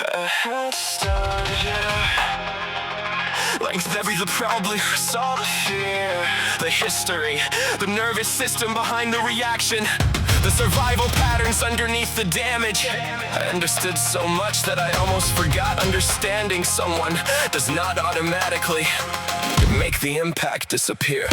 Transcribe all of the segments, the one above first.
a head start, yeah. Length every the probably result of fear. The history, the nervous system behind the reaction, the survival patterns underneath the damage. I understood so much that I almost forgot understanding someone does not automatically make the impact disappear.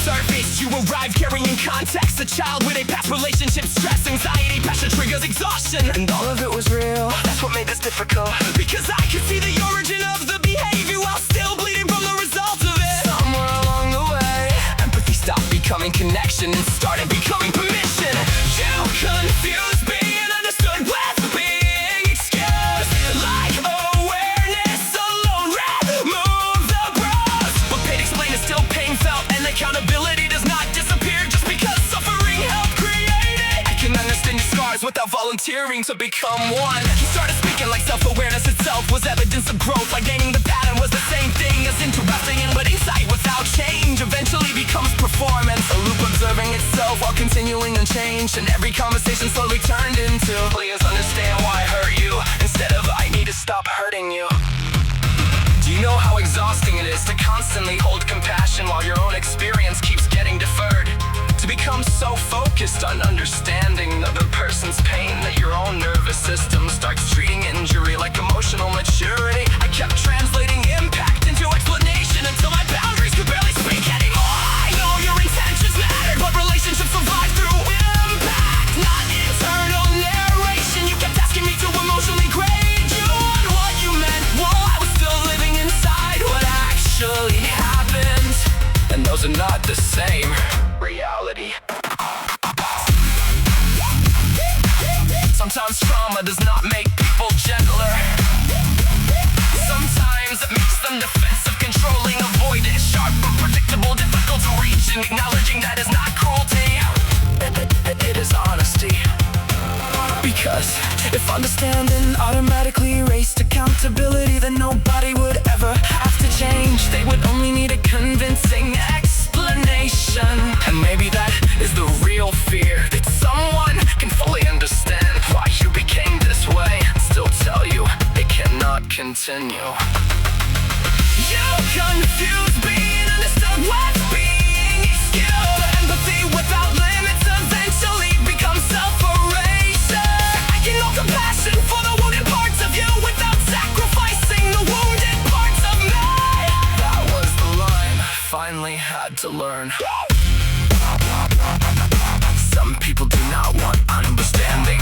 Surface, you arrive carrying context. A child with a past relationship, stress, anxiety, passion triggers exhaustion. And all of it was real, that's what made this difficult. Because I could see the origin of the behavior while still bleeding from the result of it. Somewhere along the way, empathy stopped becoming connection and started becoming permission. You confused being understood with being excused. Like awareness alone remove the bruise. But pain explained is still pain felt, and accountability does not disappear just because suffering helped create it. I can understand your scars without volunteering to become one. He started speaking like self-awareness itself was evidence of growth, like gaining the pattern was the same thing as interesting, but insight without change eventually becomes performance. A loop observing itself while continuing unchanged, and every conversation slowly turned into please understand why I hurt you instead of I need to stop hurting you. Do you know how exhausting it is to constantly hold compassion while your own experience keeps getting deferred? To become so focused on understanding another person's pain that your own nervous system starts treating injury like emotional maturity. I kept translating impact into explanation until my boundaries could barely speak anymore. I know your intentions matter, but relationships survive through impact, not internal narration. You kept asking me to emotionally grade you on what you meant. Whoa, I was still living inside what actually happened, and those are not the same. Reality. Sometimes trauma does not make people gentler. Sometimes it makes them defensive, controlling, avoidant, sharp, unpredictable, difficult to reach, and acknowledging that is not cruelty. It is honesty. Because if understanding automatically erased accountability, then nobody would ever have to change. They would only need a convincing explanation. And maybe that is the real fear, that someone can fully understand why you became this way, still tell you it cannot continue. You confuse being understood with being excused. Empathy without limits eventually becomes self-erasure. I get no compassion for the wounded parts of you without sacrificing the wounded parts of me. That was the line I finally had to learn. Some people do not want understanding.